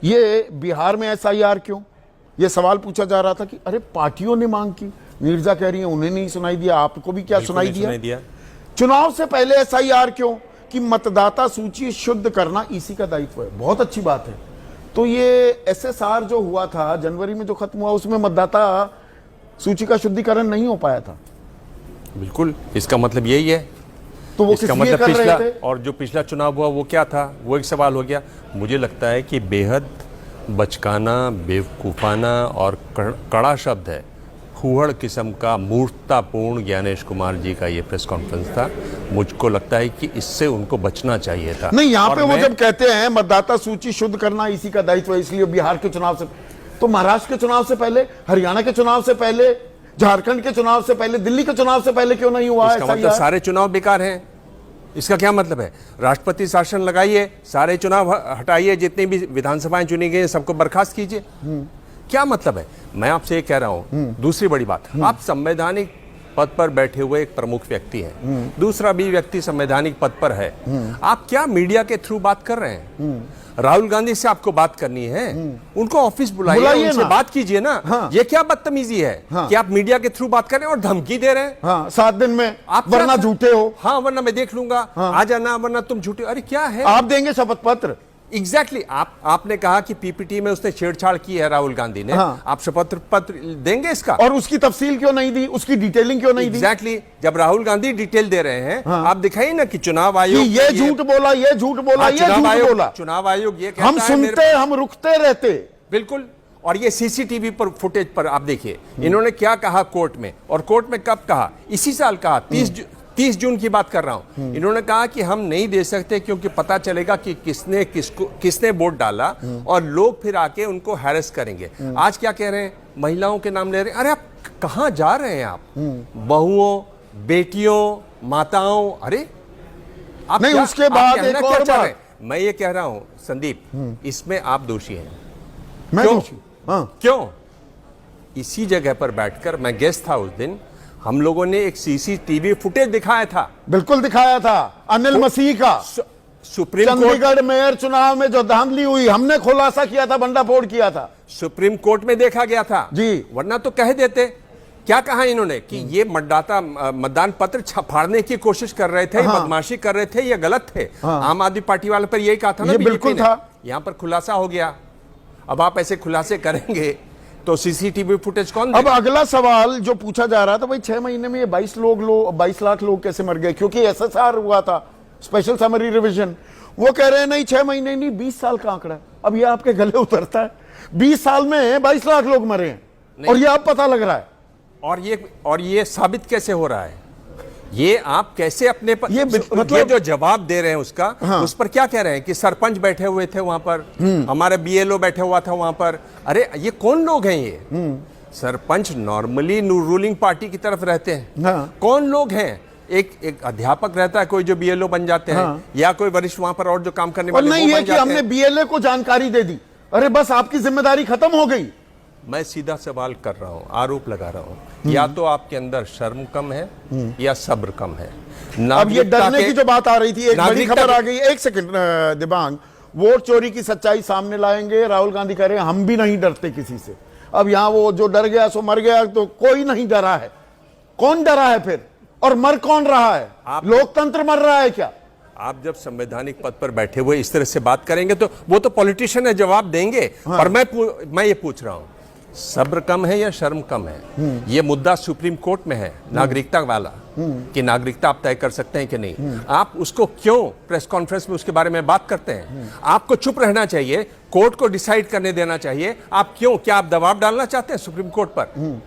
ये बिहार में एसआईआर क्यों, ये सवाल पूछा जा रहा था कि अरे पार्टियों ने मांग की, नीरजा कह रही है उन्हें नहीं सुनाई दिया, आपको भी क्या सुनाई दिया? चुनाव से पहले एसआईआर क्यों? कि मतदाता सूची शुद्ध करना ईसी का दायित्व है। बहुत अच्छी बात है। तो ये एसएसआर जो हुआ था जनवरी में, जो खत्म हुआ, उसमें मतदाता सूची का शुद्धिकरण नहीं हो पाया था। बिल्कुल, इसका मतलब यही है। तो वो इसका मतलब पिछला, और जो पिछला चुनाव हुआ वो क्या था, वो एक सवाल हो गया। मुझे लगता है कि बेहद बचकाना, बेवकूफ़ाना और कड़ा शब्द है, फूहड़ किस्म का, मूर्खतापूर्ण ज्ञानेश कुमार जी का ये प्रेस कॉन्फ्रेंस था। मुझको लगता है कि इससे उनको बचना चाहिए था। नहीं, यहाँ पे वो जब कहते हैं मतदाता सूची शुद्ध करना इसी का दायित्व है, इसलिए बिहार के चुनाव से, तो महाराष्ट्र के चुनाव से पहले, हरियाणा के चुनाव से पहले, झारखंड के चुनाव से पहले, दिल्ली के चुनाव से पहले क्यों नहीं हुआ? इसका मतलब सारे चुनाव बेकार हैं। इसका क्या मतलब है? राष्ट्रपति शासन लगाइए, सारे चुनाव हटाइए, जितनी भी विधानसभाएं चुनी गई सबको बर्खास्त कीजिए। क्या मतलब है? मैं आपसे ये कह रहा हूं। दूसरी बड़ी बात, आप संवैधानिक पद पर बैठे हुए एक प्रमुख व्यक्ति हैं, दूसरा भी व्यक्ति संवैधानिक पद पर है। आप क्या मीडिया के थ्रू बात कर रहे हैं? राहुल गांधी से आपको बात करनी है, उनको ऑफिस बुलाइए, उनसे बात कीजिए ना। हाँ। ये क्या बदतमीजी है? हाँ। कि आप मीडिया के थ्रू बात कर रहे हैं और धमकी दे रहे हैं। हाँ, 7 दिन में आप, वरना झूठे हो। हाँ, वरना मैं देख लूंगा। हाँ। आ जाना, वरना तुम झूठे। अरे क्या है? आप देंगे शपथ पत्र? एग्जैक्टली आपने कहा कि पीपीटी में उसने छेड़छाड़ की है राहुल गांधी ने। हाँ। आप शपथ पत्र देंगे इसका? और उसकी तफसील क्यों नहीं दी, उसकी डिटेलिंग क्यों नहीं दी? एग्जैक्टली, जब राहुल गांधी डिटेल दे रहे हैं। हाँ। आप दिखाइए ना कि चुनाव आयोग ये झूठ बोला, ये झूठ बोला, ये झूठ बोला। चुनाव आयोग ये कहता हम सुनते, हम रुकते रहते। बिल्कुल। और ये सीसीटीवी पर फुटेज पर आप देखिए, इन्होंने क्या कहा कोर्ट में, और कोर्ट में कब कहा? इसी साल कहा, 30 जून की बात कर रहा हूं। इन्होंने कहा कि हम नहीं दे सकते क्योंकि पता चलेगा कि किसने वोट डाला, और लोग फिर आके उनको हैरेस करेंगे। आज क्या कह रहे हैं? महिलाओं के नाम ले रहे हैं। अरे आप कहां जा रहे हैं? आप बहुओं, बेटियों, माताओं, अरे आप नहीं, उसके बाद एक और बात मैं ये कह रहा हूं संदीप, इसमें आप दोषी हैं। मैं दोषी? हाँ। क्यों? इसी जगह पर बैठकर, मैं गेस्ट था उस दिन, हम लोगों ने एक सीसीटीवी फुटेज दिखाया था। बिल्कुल दिखाया था, अनिल मसीह का सुप्रीम कोर्ट, चंडीगढ़ मेयर चुनाव में जो धांधली हुई, हमने खुलासा किया था, भंडाफोड़ किया था, सुप्रीम कोर्ट में देखा गया था जी। वरना तो कह देते। क्या कहा इन्होंने कि ये मतदान पत्र फाड़ने की कोशिश कर रहे थे, बदमाशी कर रहे थे, ये गलत थे। आम आदमी पार्टी वाले पर यही कहा था ना, बिल्कुल था। यहां पर खुलासा हो गया। अब आप ऐसे खुलासे करेंगे तो सीसीटीवी फुटेज कौन अब अगला सवाल जो पूछा जा रहा था, भाई 6 महीने में ये 22 लाख लोग कैसे मर गए? क्योंकि एसएसआर हुआ था, स्पेशल समरी रिवीजन। वो कह रहे हैं नहीं 6 महीने नहीं, 20 साल का आंकड़ा है। अब ये आपके गले उतरता है? 20 साल में 22 लाख लोग मरे हैं, और ये अब पता लग रहा है। और ये साबित कैसे हो रहा है? ये आप कैसे अपने पर, ये मतलब ये जो जवाब दे रहे हैं उसका, उस पर क्या कह रहे हैं कि सरपंच बैठे हुए थे वहां पर, हमारा बीएलओ बैठे हुआ था वहां पर। अरे ये कौन लोग हैं ये? सरपंच नॉर्मली रूलिंग पार्टी की तरफ रहते हैं। हाँ। कौन लोग हैं? एक अध्यापक रहता है, कोई जो बीएलओ बन जाते हैं, या कोई वरिष्ठ वहां पर और जो काम करने वाले, नहीं है कि हमने बीएलए को जानकारी दे दी, अरे बस आपकी जिम्मेदारी खत्म हो गई। मैं सीधा सवाल कर रहा हूं, आरोप लगा रहा हूं, या तो आपके अंदर शर्म कम है या सब्र कम है। अब ये डरने की जो बात आ रही थी, एक बड़ी खबर आ गई। एक सेकंड दिबांग, वोट चोरी की सच्चाई सामने लाएंगे, राहुल गांधी कह रहे हैं हम भी नहीं डरते किसी से। अब यहां वो जो डर गया सो मर गया, तो कोई नहीं डरा है। कौन डरा है फिर? और मर कौन रहा है? लोकतंत्र मर रहा है क्या? आप जब संवैधानिक पद पर बैठे हुए इस तरह से बात करेंगे तो वो तो पॉलिटिशियन है, जवाब देंगे। और मैं ये पूछ रहा हूं, सब्र कम है या शर्म कम है? ये मुद्दा सुप्रीम कोर्ट में है, नागरिकता वाला, कि नागरिकता आप तय कर सकते हैं कि नहीं। आप उसको क्यों प्रेस कॉन्फ्रेंस में उसके बारे में बात करते हैं? आपको चुप रहना चाहिए, कोर्ट को डिसाइड करने देना चाहिए। आप क्यों, क्या आप दबाव डालना चाहते हैं सुप्रीम कोर्ट पर?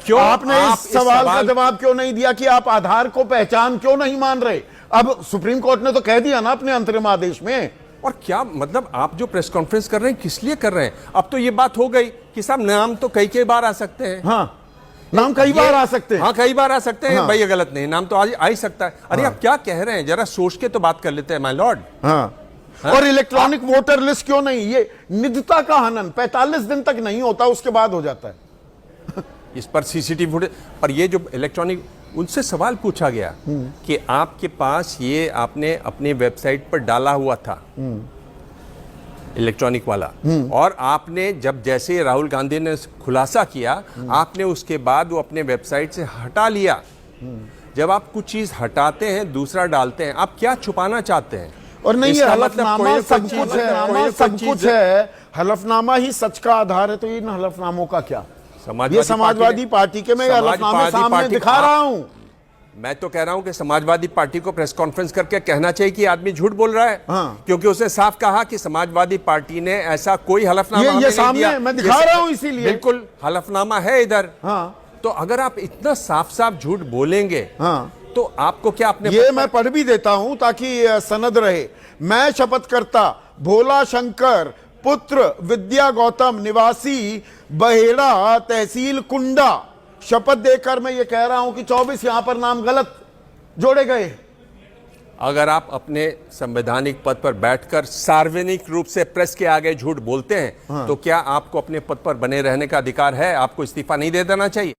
क्यों आपने इस सवाल का जवाब क्यों नहीं दिया कि आप आधार को पहचान क्यों नहीं मान रहे? अब सुप्रीम कोर्ट ने तो कह दिया ना अपने अंतरिम आदेश में। और क्या मतलब, आप जो प्रेस कॉन्फ्रेंस कर रहे हैं किस लिए कर रहे हैं? अब तो ये बात हो गई कि साहब नाम तो कई बार आ सकते हैं। हाँ, नाम कई बार आ सकते हैं। हाँ, कई बार आ सकते हैं। भाई ये गलत नहीं, नाम तो आज आ ही सकता है। अरे आप क्या कह रहे हैं? जरा सोच के तो बात कर लेते हैं माय लॉर्ड। और इलेक्ट्रॉनिक वोटर लिस्ट क्यों नहीं? ये निजता का हनन 45 दिन तक नहीं होता, उसके बाद हो जाता है। इस पर सीसीटीवी फुटेज पर ये जो इलेक्ट्रॉनिक, उनसे सवाल पूछा गया कि आपके पास ये आपने अपनी वेबसाइट पर डाला हुआ था, इलेक्ट्रॉनिक वाला, और आपने जब जैसे राहुल गांधी ने खुलासा किया, आपने उसके बाद वो अपने वेबसाइट से हटा लिया। जब आप कुछ चीज हटाते हैं दूसरा डालते हैं, आप क्या छुपाना चाहते हैं? और नहीं, ये इसका मतलब हलफनामा कोई सब चीज़ कुछ है, है, कोई सब चीज़ कुछ है, हलफनामा ही सच का आधार है, तो इन हलफनामों का क्या? ये समाजवादी पार्टी के मैं हलफनामे सामने दिखा रहा हूं। मैं तो कह रहा हूं कि समाजवादी पार्टी को प्रेस कॉन्फ्रेंस करके कहना चाहिए कि आदमी झूठ बोल रहा है। हाँ। क्योंकि उसने साफ कहा कि समाजवादी पार्टी ने ऐसा कोई हलफनामा हमें ये नहीं सामने दिया। मैं दिखा रहा हूं, इसीलिए बिल्कुल हलफनामा है इधर। हाँ। तो अगर आप इतना साफ साफ झूठ बोलेंगे, हाँ, तो आपको क्या अपने ये मैं पढ़ भी देता हूं ताकि सनद रहे। मैं शपथ करता भोला शंकर पुत्र विद्या गौतम निवासी बहेड़ा तहसील कुंडा, शपथ देकर मैं ये कह रहा हूं कि 24 यहां पर नाम गलत जोड़े गए। अगर आप अपने संवैधानिक पद पर बैठकर सार्वजनिक रूप से प्रेस के आगे झूठ बोलते हैं, तो क्या आपको अपने पद पर बने रहने का अधिकार है? आपको इस्तीफा नहीं दे देना चाहिए?